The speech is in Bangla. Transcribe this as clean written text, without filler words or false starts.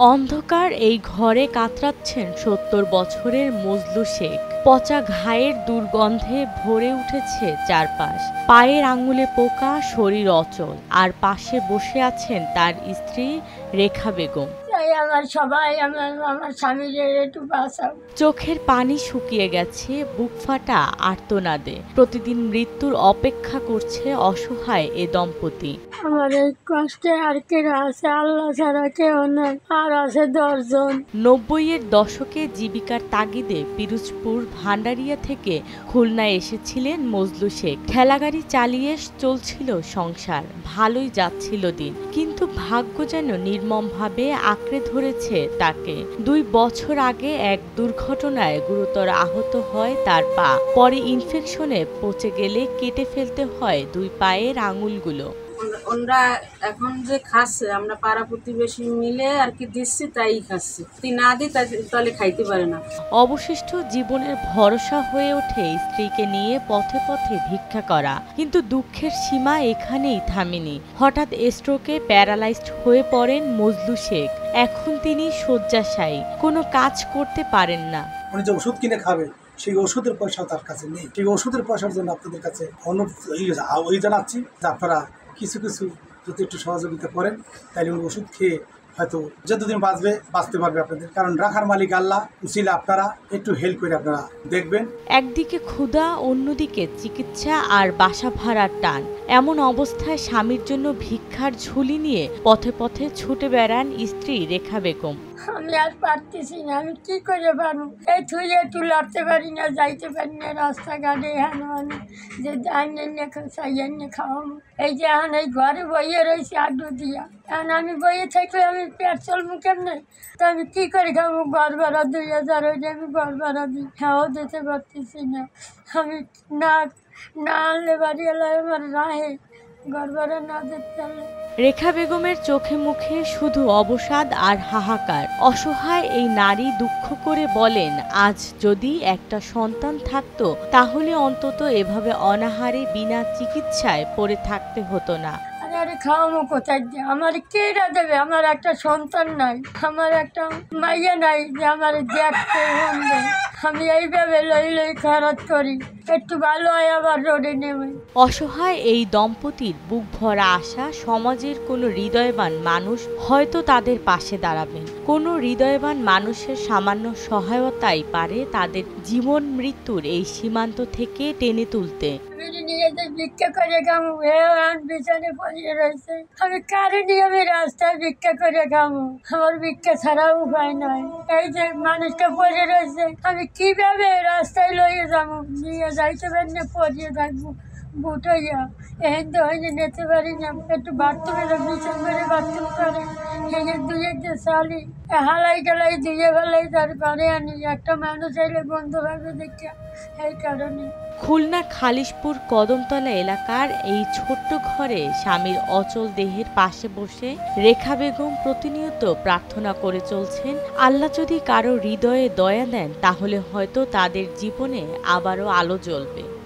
অন্ধকার এই ঘরে কাতরাচ্ছেন ৭০ বছরের মজলু শেখ। পচা ঘায়ের দুর্গন্ধে ভরে উঠেছে চারপাশ। পায়ের আঙুলে পোকা, শরীর অচল। আর পাশে বসে আছেন তার স্ত্রী রেখা বেগম। চোখের পানি শুকিয়ে গেছে, বুক ফাটা আর্তনাদে। প্রতিদিন মৃত্যুর অপেক্ষা করছে অসহায় এ দম্পতি। আমার এই কষ্টে আর কেউ আছে? আল্লাহ ছাড়া কেউ নাই, আর আছে ১০ জন। ৯০-এর দশকে জীবিকার তাগিদে পিরোজপুর ভান্ডারিয়া থেকে খুলনায় এসেছিলেন মজলু শেখ। ঠেলাগাড়ি চালিয়ে চলছিল সংসার, ভালোই যাচ্ছিল দিন। কিন্তু ভাগ্য যেন নির্মমভাবে আঁকড়ে ধরেছে তাকে। ২ বছর আগে এক দুর্ঘটনায় গুরুতর আহত হয় তার পা। পরে ইনফেকশনে পচে গেলে কেটে ফেলতে হয় ২ পায়ের আঙুলগুলো। ওরা এখন যে খাচ্ছে, আমরা পাড়া প্রতিবেশী মিলে আর কি দিচ্ছি, তাই খাচ্ছে। তুই না দিই তাহলে খাইতে পারে না। অবশিষ্ট জীবনের ভরসা হয়ে ওঠে স্ত্রীকে নিয়ে পথে পথে ভিক্ষা করা। কিন্তু দুঃখের সীমা এখানেই থামেনি। হঠাৎ স্ট্রোকে প্যারালাইজড হয়ে পড়েন মজলু শেখ। এখন তিনি শয্যাশায়ী, কোনো কাজ করতে পারেন না। উনি যে ওষুধ কিনে খাবে, সেই ওষুধের পয়সাও তার কাছে নেই। সেই ওষুধের পয়সার জন্য আপনাদের কাছে অনুরোধ জানাচ্ছি যে আপনারা কিছু যদি একটু সহযোগিতা করেন, তাহলে উনি ওষুধ খেয়ে হয়তো যতদিন বাঁচতে পারবে আপনাদের। কারণ রাখার মালিক আল্লাহ, উসিলা আপনারা একটু হেল্প করে আপনারা দেখবেন। একদিকে ক্ষুধা, অন্যদিকে চিকিৎসা আর বাসা ভাড়ার টান। এমন অবস্থায় স্বামীর জন্য ভিক্ষার ঝুলি নিয়ে পথে পথে ছুটে বেড়ান স্ত্রী রেখা বেগম। আমি আর পারতেছি না, আমি কি করে পারবো? এই থুয়ে একটু লড়তে পারি না, যাইতে পারি না রাস্তাঘাটে। আমি যে আইনে খাওয়াবো, এই যে এখন এই ঘরে বইয়ে রয়েছি আড্ডু দিয়া। এখন আমি বইয়ে থাকলে আমি পেট চলবো কেমনে? তো আমি কি করে খাবো? ঘর ভাড়া ২০০০ হয়ে আমি ঘর ভাড়া দিই, খাওয়াও দিতে পারতেছি না। আমি না আনলে বাড়ি এলাম আমার রাহে, ঘর ভাড়া না দিতে পারলে। রেখা বেগমের চোখে মুখে শুধু অবসাদ আর হাহাকার। অসহায় এই নারী দুঃখ করে বলেন, আজ যদি একটা সন্তান থাকতো তাহলে অন্তত এভাবে অনাহারে বিনা চিকিৎসায় পড়ে থাকতে হতো না। আরে খাওয়াবো কোথায় দিয়ে? আমার কেরা দেবে? আমার একটা সন্তান নাই, আমার একটা মাইয়া নাই যে আমার দেখতে হবে। আমি এইভাবে লই খারাপ করি, একটু ভালো হয় আবার রোডে নেমে। অসহায় এই দম্পতির বুক ভরা আশা, সমাজের কোনো হৃদয়বান মানুষ হয়তো তাদের পাশে দাঁড়াবেন। কোনো হৃদয়বান মানুষের সামান্য সহায়তাই পারে তাদের জীবন মৃত্যুর এই সীমান্ত থেকে টেনে তুলতে। ভিক্ষা করে খামু, পিছনে পড়িয়ে রয়েছে। আমি কারে নিয়ে আমি রাস্তায় ভিক্ষা করে খামু? আমার ভিক্ষা ছাড়া উপায় নাই। এই যে মানুষটা পড়ে রয়েছে, আমি কিভাবে রাস্তায় লইয়ে যাবো? নিয়ে যাইতে পারি না, পড়িয়ে থাকবো বুট হইয়া। এখন তো হয়নি, নিতে পারি না। একটু বাথরুমে বিছান করে বাথরুম করে দুয়ে চালি হালাই গেলাই ধুয়ে ফেলাই, তারপরে আনি। একটা মানুষ এলে বন্ধু ভাবে দেখে, এই কারণে। খুলনা খালিশপুর কদমতলা এলাকার এই ছোট্ট ঘরে স্বামীর অচল দেহের পাশে বসে রেখা বেগম প্রতিনিয়ত প্রার্থনা করে চলছেন, আল্লাহ যদি কারো হৃদয়ে দয়া দেন তাহলে হয়তো তাদের জীবনে আবারও আলো জ্বলবে।